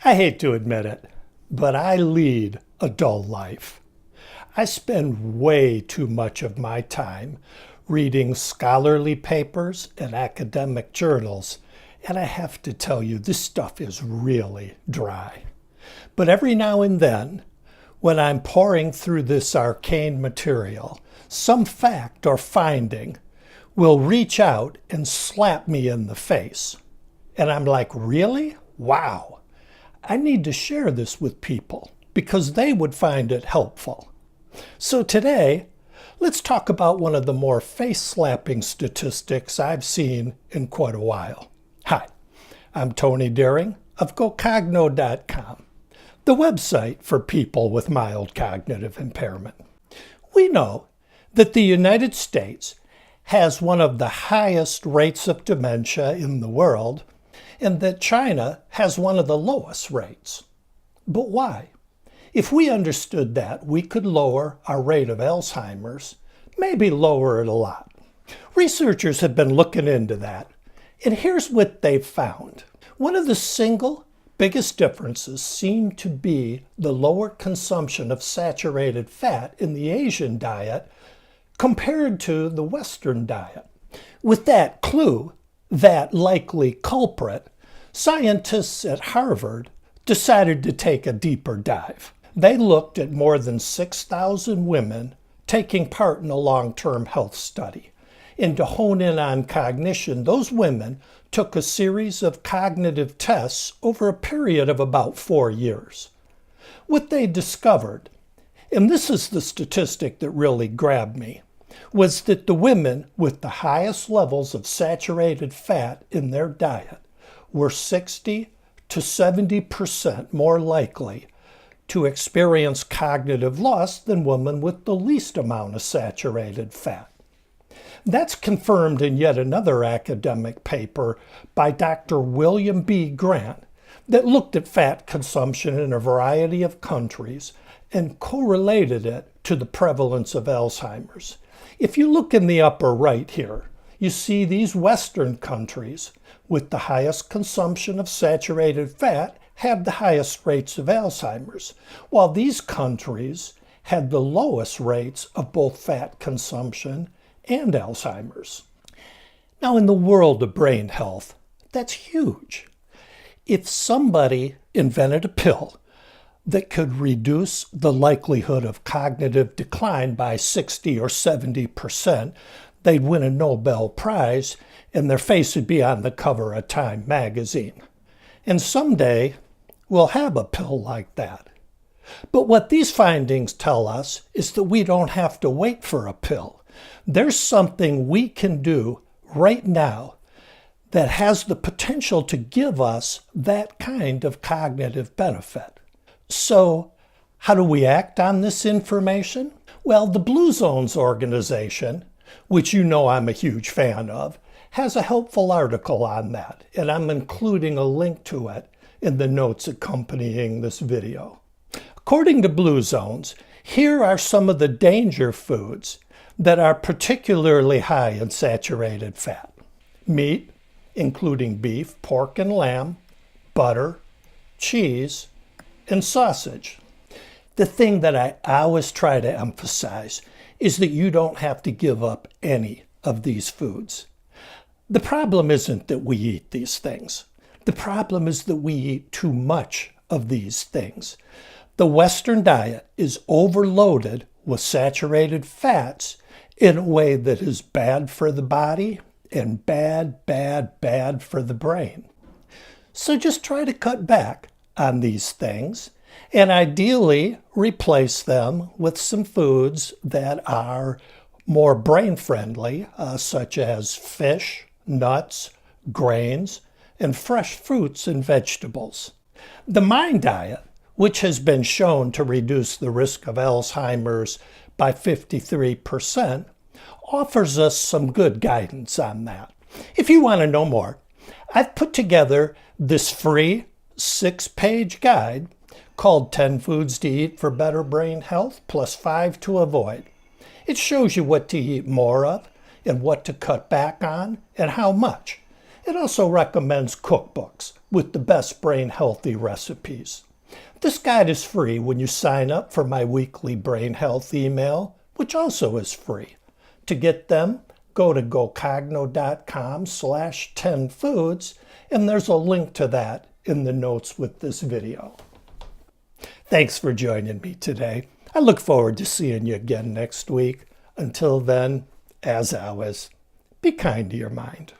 I hate to admit it, but I lead a dull life. I spend way too much of my time reading scholarly papers and academic journals, and I have to tell you, this stuff is really dry. But every now and then, when I'm poring through this arcane material, some fact or finding will reach out and slap me in the face. And I'm like, really? Wow. I need to share this with people because they would find it helpful. So today, let's talk about one of the more face-slapping statistics I've seen in quite a while. Hi, I'm Tony Deering of GoCogno.com, the website for people with mild cognitive impairment. We know that the United States has one of the highest rates of dementia in the world, and that China has one of the lowest rates. But why? If we understood that, we could lower our rate of Alzheimer's, maybe lower it a lot. Researchers have been looking into that, and here's what they've found. One of the single biggest differences seemed to be the lower consumption of saturated fat in the Asian diet compared to the Western diet. With that clue, that likely culprit, scientists at Harvard decided to take a deeper dive. They looked at more than 6,000 women taking part in a long-term health study. And to hone in on cognition, those women took a series of cognitive tests over a period of about 4 years. What they discovered, and this is the statistic that really grabbed me, was that the women with the highest levels of saturated fat in their diet were 60 to 70% more likely to experience cognitive loss than women with the least amount of saturated fat. That's confirmed in yet another academic paper by Dr. William B. Grant that looked at fat consumption in a variety of countries and correlated it to the prevalence of Alzheimer's. If you look in the upper right here, you see these Western countries with the highest consumption of saturated fat have the highest rates of Alzheimer's, while these countries had the lowest rates of both fat consumption and Alzheimer's. Now, in the world of brain health, that's huge. If somebody invented a pill that could reduce the likelihood of cognitive decline by 60 or 70%, they'd win a Nobel Prize and their face would be on the cover of Time magazine. And someday, we'll have a pill like that. But what these findings tell us is that we don't have to wait for a pill. There's something we can do right now that has the potential to give us that kind of cognitive benefit. So, how do we act on this information? Well, the Blue Zones organization, which you know I'm a huge fan of, has a helpful article on that, and I'm including a link to it in the notes accompanying this video. According to Blue Zones, here are some of the danger foods that are particularly high in saturated fat. Meat, including beef, pork, and lamb, butter, cheese, and sausage. The thing that I always try to emphasize is that you don't have to give up any of these foods. The problem isn't that we eat these things. The problem is that we eat too much of these things. The Western diet is overloaded with saturated fats in a way that is bad for the body and bad for the brain. So just try to cut back on these things and ideally replace them with some foods that are more brain-friendly, such as fish, nuts, grains, and fresh fruits and vegetables. The MIND diet, which has been shown to reduce the risk of Alzheimer's by 53%, offers us some good guidance on that. If you want to know more, I've put together this free 6-page guide called 10 Foods to Eat for Better Brain Health plus 5 to Avoid. It shows you what to eat more of and what to cut back on and how much. It also recommends cookbooks with the best brain healthy recipes. This guide is free when you sign up for my weekly brain health email, which also is free. To get them, go to gocogno.com/10foods, and there's a link to that in the notes with this video. Thanks for joining me today. I look forward to seeing you again next week. Until then, as always, be kind to your mind.